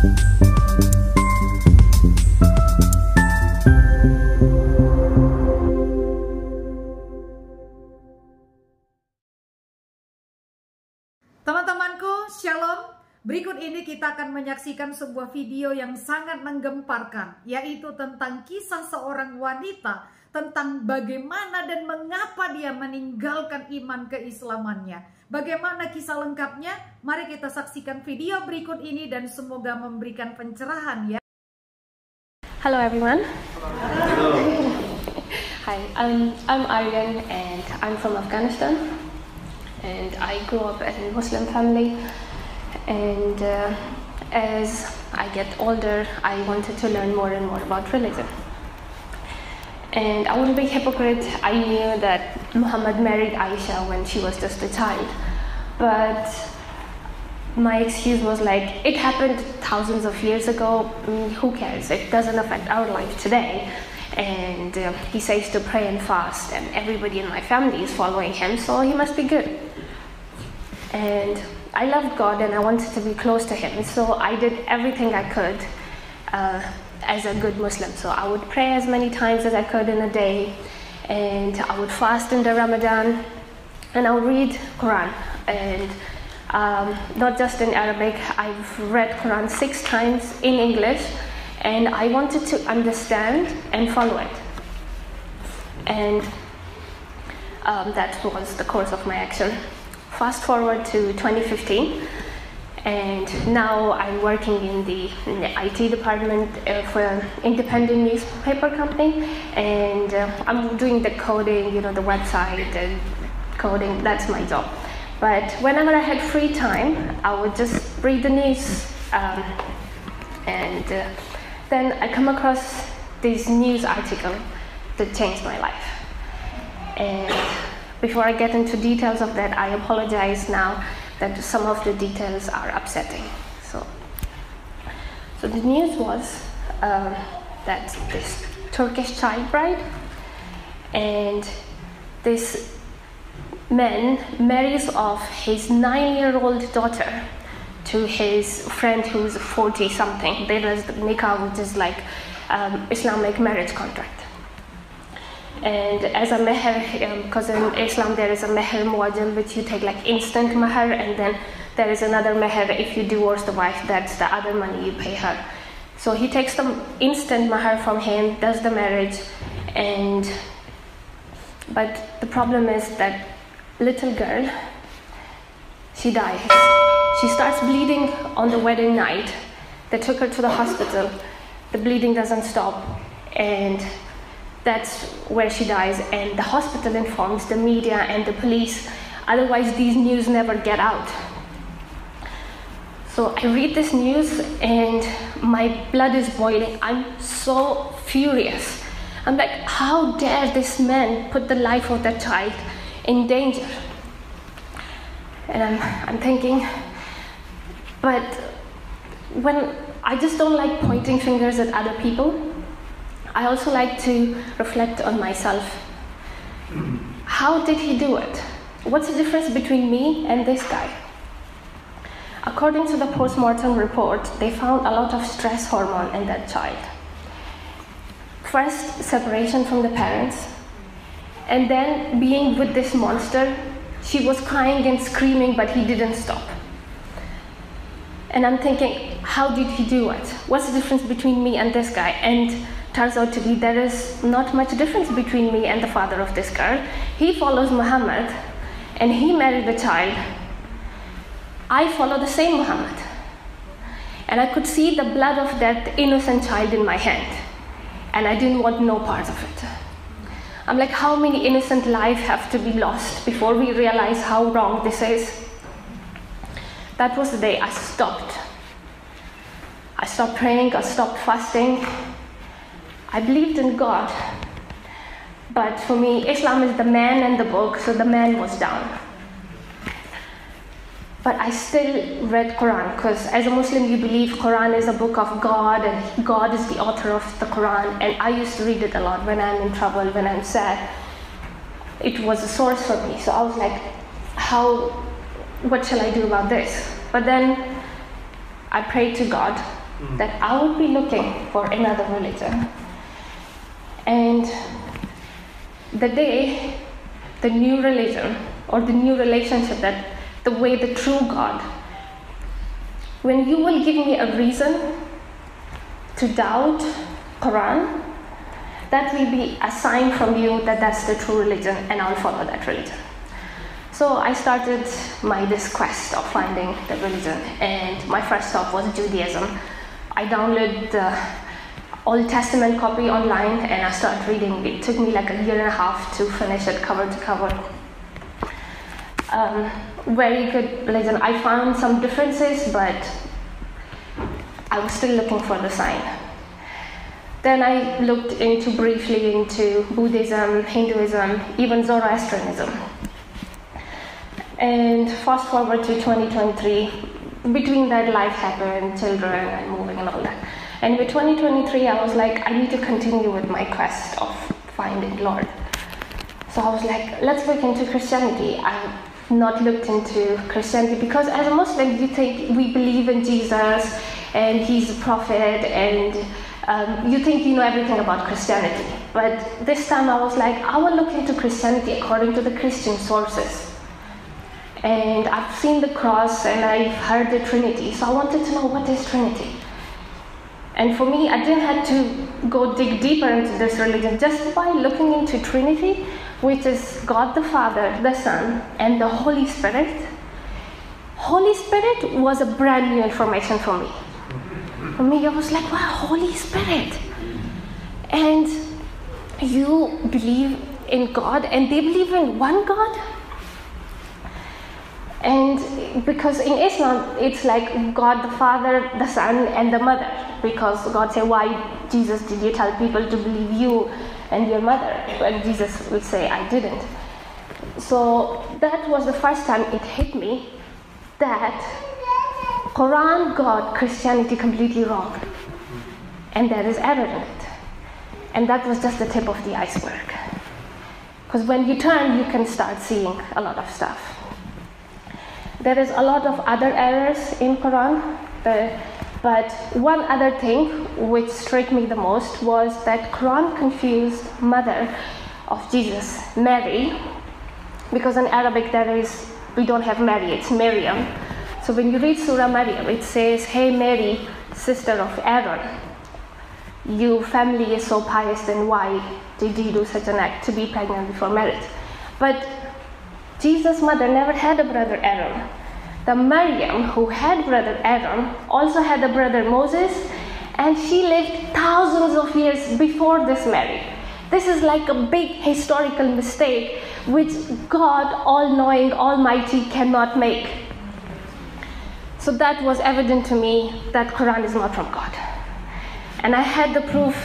Teman-temanku, Shalom. Berikut ini kita akan menyaksikan sebuah video yang sangat menggemparkan, yaitu tentang kisah seorang wanita, tentang bagaimana dan mengapa dia meninggalkan iman keislamannya. Bagaimana kisah lengkapnya? Mari kita saksikan video berikut ini dan semoga memberikan pencerahan ya. Hello everyone. Hello. Hi, I'm Aryan and I'm from Afghanistan. And I grew up in a Muslim family, and as I get older, I wanted to learn more and more about religion. And I wouldn't be hypocrite, I knew that Muhammad married Aisha when she was just a child, but my excuse was like, it happened thousands of years ago, who cares, it doesn't affect our life today. And he says to pray and fast, and everybody in my family is following him, so he must be good. And I loved God and I wanted to be close to him, so I did everything I could as a good Muslim. So I would pray as many times as I could in a day, and I would fast in the Ramadan, and I would read Quran, and not just in Arabic. I've read Quran 6 times in English, and I wanted to understand and follow it. And that was the course of my action. Fast forward to 2015, and now I'm working in the IT department for an independent newspaper company, and I'm doing the coding, the website and coding, that's my job. But whenever I had free time, I would just read the news, and then I come across this news article that changed my life. And before I get into details of that, I apologize now that some of the details are upsetting. So the news was that this Turkish child bride and this man marries off his 9-year-old daughter to his friend who's 40-something. There is the nikah, which is like Islamic marriage contract. And as a meher, because in Islam there is a meher muajjal, which you take like instant meher, and then there is another meher if you divorce the wife, that's the other money you pay her. So he takes the instant meher from him, does the marriage, but the problem is that little girl, she dies. She starts bleeding on the wedding night. They took her to the hospital. The bleeding doesn't stop, and that's where she dies, and the hospital informs the media and the police, otherwise these news never get out. So I read this news and my blood is boiling. I'm so furious. I'm like, how dare this man put the life of that child in danger? And I'm thinking, but when I just don't like pointing fingers at other people, I also like to reflect on myself. How did he do it? What's the difference between me and this guy? According to the post-mortem report, they found a lot of stress hormone in that child. First, separation from the parents, and then being with this monster. She was crying and screaming, but he didn't stop. And I'm thinking, how did he do it? What's the difference between me and this guy? And turns out to be there is not much difference between me and the father of this girl. He follows Muhammad and he married the child. I follow the same Muhammad. And I could see the blood of that innocent child in my hand. And I didn't want no part of it. I'm like, how many innocent lives have to be lost before we realize how wrong this is? That was the day I stopped. I stopped praying, I stopped fasting. I believed in God, but for me, Islam is the man and the book, so the man was down. But I still read Quran, because as a Muslim, you believe Quran is a book of God, and God is the author of the Quran, and I used to read it a lot when I'm in trouble, when I'm sad. It was a source for me, so I was like, what shall I do about this? But then I prayed to God, that I would be looking for another religion. And the day, the new religion or the new relationship, that the way, the true God, when you will give me a reason to doubt Quran, that will be a sign from you that that's the true religion, and I'll follow that religion. So I started this quest of finding the religion, and my first stop was Judaism. I downloaded the Old Testament copy online and I started reading. It took me like a year and a half to finish it cover to cover. Very good religion. I found some differences, but I was still looking for the sign. Then I looked briefly into Buddhism, Hinduism, even Zoroastrianism. And fast forward to 2023, between that life happened, children and moving and all that. And with 2023, I was like, I need to continue with my quest of finding Lord. So I was like, let's look into Christianity. I've not looked into Christianity because as a Muslim, you think we believe in Jesus and he's a prophet, and you think you know everything about Christianity. But this time I was like, I will look into Christianity according to the Christian sources. And I've seen the cross and I've heard the Trinity, so I wanted to know what is Trinity. And for me, I didn't have to go dig deeper into this religion. Just by looking into Trinity, which is God the Father, the Son, and the Holy Spirit, Holy Spirit was a brand new information for me. For me, I was like, wow, Holy Spirit. And you believe in God, and they believe in one God? And because in Islam, it's like God the Father, the Son, and the Mother. Because God said, why, Jesus, did you tell people to believe you and your mother? And Jesus will say, I didn't. So that was the first time it hit me that Quran got Christianity completely wrong. And there is error in it. And that was just the tip of the iceberg. Because when you turn, you can start seeing a lot of stuff. There is a lot of other errors in Quran, but one other thing which struck me the most was that Quran confused mother of Jesus, Mary, because in Arabic we don't have Mary, it's Miriam. So when you read Surah Maryam, it says, hey Mary, sister of Aaron, your family is so pious, then why did you do such an act to be pregnant before marriage? But Jesus' mother never had a brother Aaron. The Maryam, who had brother Aaron, also had a brother Moses, and she lived thousands of years before this Mary. This is like a big historical mistake which God, all-knowing, almighty, cannot make. So that was evident to me that Quran is not from God. And I had the proof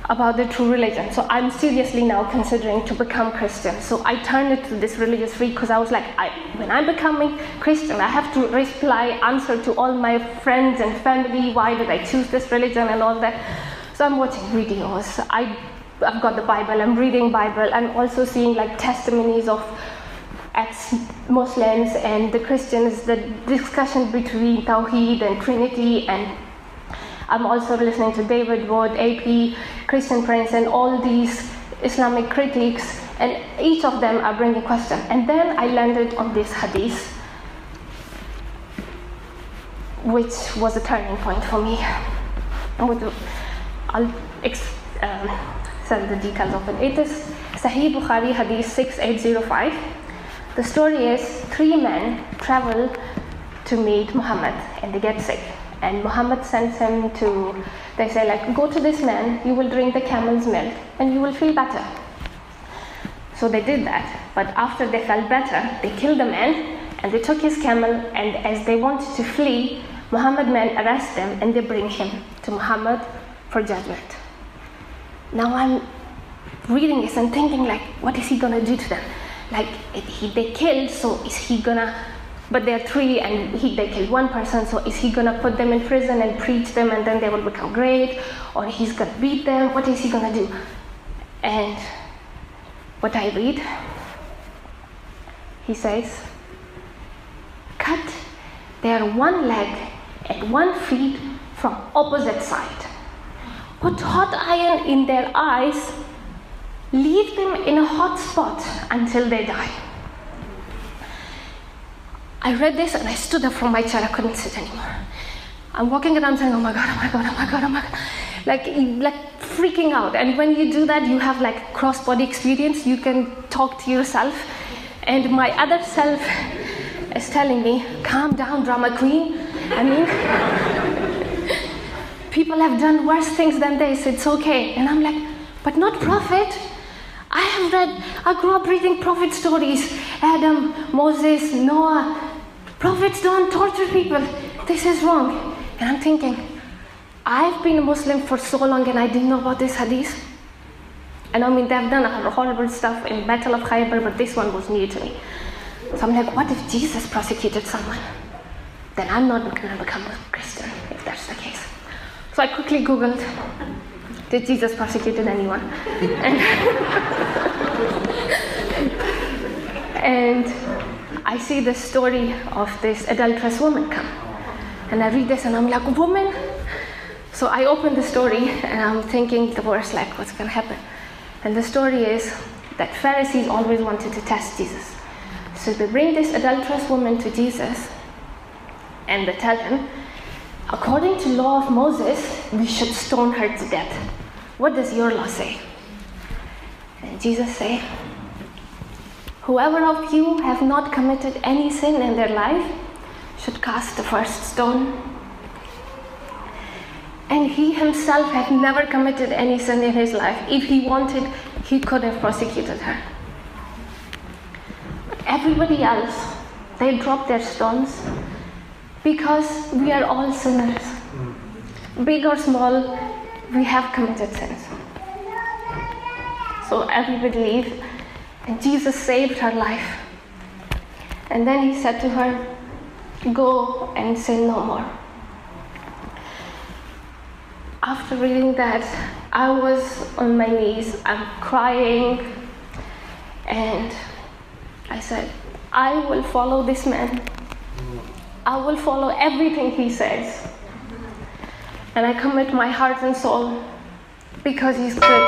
about the true religion. So I'm seriously now considering to become Christian. So I turned it to this religious freak because I was like, when I'm becoming Christian, I have to answer to all my friends and family, why did I choose this religion and all that. So I'm watching videos. I've got the Bible, I'm reading Bible. I'm also seeing like testimonies of ex-Muslims and the Christians, the discussion between Tawheed and Trinity, and I'm also listening to David Wood, AP, Christian Prince, and all these Islamic critics, and each of them are bringing questions. And then I landed on this hadith, which was a turning point for me. I'll tell the details of it. It is Sahih Bukhari Hadith 6805. The story is 3 men travel to meet Muhammad and they get sick. And Muhammad sends him to, they say like, go to this man, you will drink the camel's milk and you will feel better. So they did that, but after they felt better, they killed the man and they took his camel, and as they wanted to flee, Muhammad men arrest them and they bring him to Muhammad for judgment. Now I'm reading this and thinking like, what is he gonna do to them? Like, they killed, so is he gonna, but there are 3 and they killed 1 person, so is he gonna put them in prison and preach them and then they will become great? Or he's gonna beat them? What is he gonna do? And what I read, he says, cut their 1 leg and 1 feet from opposite side. Put hot iron in their eyes, leave them in a hot spot until they die. I read this and I stood up from my chair. I couldn't sit anymore. I'm walking around saying, oh my God, oh my God, oh my God, oh my God. Like freaking out. And when you do that, you have like cross-body experience. You can talk to yourself. And my other self is telling me, calm down, drama queen. I mean, people have done worse things than this. It's okay. And I'm like, but not prophet. I grew up reading prophet stories. Adam, Moses, Noah. Prophets don't torture people. This is wrong. And I'm thinking, I've been a Muslim for so long and I didn't know about this hadith. And I mean, they've done horrible stuff in Battle of Khaybar, but this one was new to me. So I'm like, what if Jesus prosecuted someone? Then I'm not going to become a Christian, if that's the case. So I quickly Googled, did Jesus prosecute anyone? And I see the story of this adulterous woman come. And I read this and I'm like, woman? So I open the story and I'm thinking the worst, like what's going to happen? And the story is that Pharisees always wanted to test Jesus. So they bring this adulterous woman to Jesus and they tell him, according to law of Moses, we should stone her to death. What does your law say? And Jesus say, whoever of you have not committed any sin in their life should cast the first stone. And he himself had never committed any sin in his life. If he wanted, he could have prosecuted her. But everybody else, they drop their stones because we are all sinners. Big or small, we have committed sins. So everybody leave. And Jesus saved her life. And then he said to her, go and sin no more. After reading that, I was on my knees, I'm crying, and I said, I will follow this man. I will follow everything he says. And I commit my heart and soul because he's good.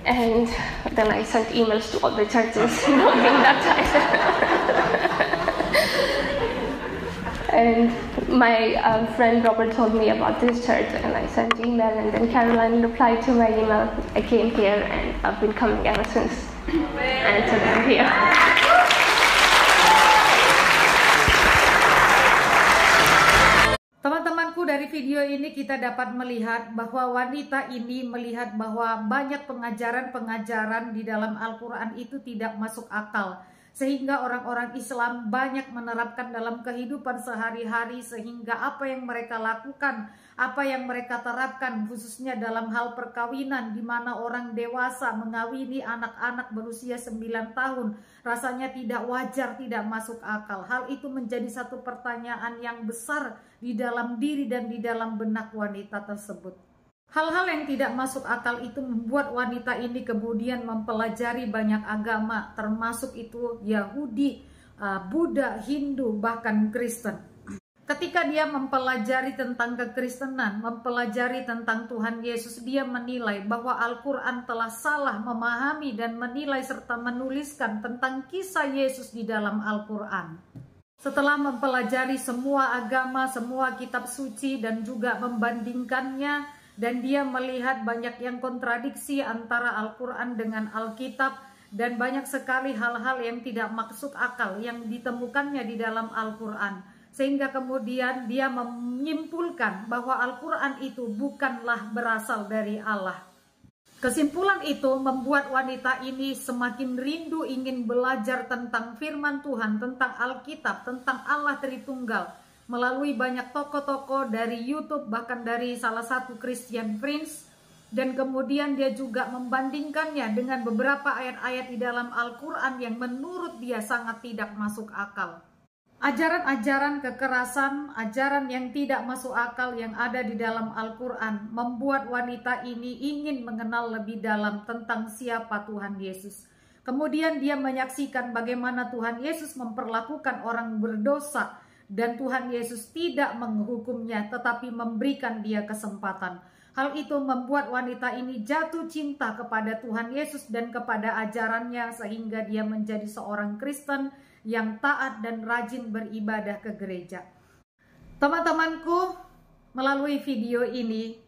And then I sent emails to all the churches not being baptized. And my friend Robert told me about this church, and I sent email, and then Caroline replied to my email. I came here, and I've been coming ever since. And today I'm here. Teman-temanku, dari video ini kita dapat melihat bahwa wanita ini melihat bahwa banyak pengajaran-pengajaran di dalam Al-Quran itu tidak masuk akal. Sehingga orang-orang Islam banyak menerapkan dalam kehidupan sehari-hari, sehingga apa yang mereka lakukan, apa yang mereka terapkan khususnya dalam hal perkawinan, di mana orang dewasa mengawini anak-anak berusia 9 tahun, rasanya tidak wajar, tidak masuk akal. Hal itu menjadi satu pertanyaan yang besar di dalam diri dan di dalam benak wanita tersebut. Hal-hal yang tidak masuk akal itu membuat wanita ini kemudian mempelajari banyak agama, termasuk itu Yahudi, Buddha, Hindu, bahkan Kristen. Ketika dia mempelajari tentang kekristenan, mempelajari tentang Tuhan Yesus, dia menilai bahwa Al-Quran telah salah memahami dan menilai serta menuliskan tentang kisah Yesus di dalam Al-Quran. Setelah mempelajari semua agama, semua kitab suci dan juga membandingkannya, dan dia melihat banyak yang kontradiksi antara Al-Quran dengan Alkitab, dan banyak sekali hal-hal yang tidak masuk akal yang ditemukannya di dalam Al-Quran. Sehingga kemudian dia menyimpulkan bahwa Al-Quran itu bukanlah berasal dari Allah. Kesimpulan itu membuat wanita ini semakin rindu ingin belajar tentang firman Tuhan, tentang Alkitab, tentang Allah Tritunggal, melalui banyak tokoh-tokoh dari YouTube, bahkan dari salah satu Christian Prince. Dan kemudian dia juga membandingkannya dengan beberapa ayat-ayat di dalam Al-Quran yang menurut dia sangat tidak masuk akal. Ajaran-ajaran kekerasan, ajaran yang tidak masuk akal yang ada di dalam Al-Quran membuat wanita ini ingin mengenal lebih dalam tentang siapa Tuhan Yesus. Kemudian dia menyaksikan bagaimana Tuhan Yesus memperlakukan orang berdosa dan Tuhan Yesus tidak menghukumnya tetapi memberikan dia kesempatan. Hal itu membuat wanita ini jatuh cinta kepada Tuhan Yesus dan kepada ajarannya sehingga dia menjadi seorang Kristen yang taat dan rajin beribadah ke gereja. Teman-temanku, melalui video ini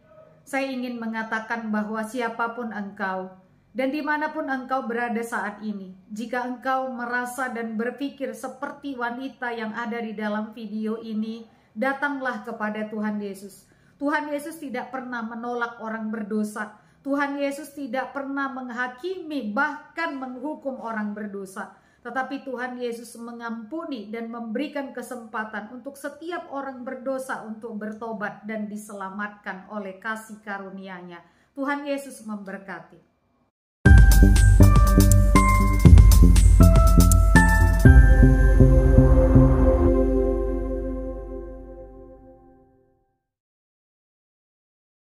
saya ingin mengatakan bahwa siapapun engkau dan dimanapun engkau berada saat ini, jika engkau merasa dan berpikir seperti wanita yang ada di dalam video ini, datanglah kepada Tuhan Yesus. Tuhan Yesus tidak pernah menolak orang berdosa. Tuhan Yesus tidak pernah menghakimi bahkan menghukum orang berdosa. Tetapi Tuhan Yesus mengampuni dan memberikan kesempatan untuk setiap orang berdosa untuk bertobat dan diselamatkan oleh kasih karunia-Nya. Tuhan Yesus memberkati.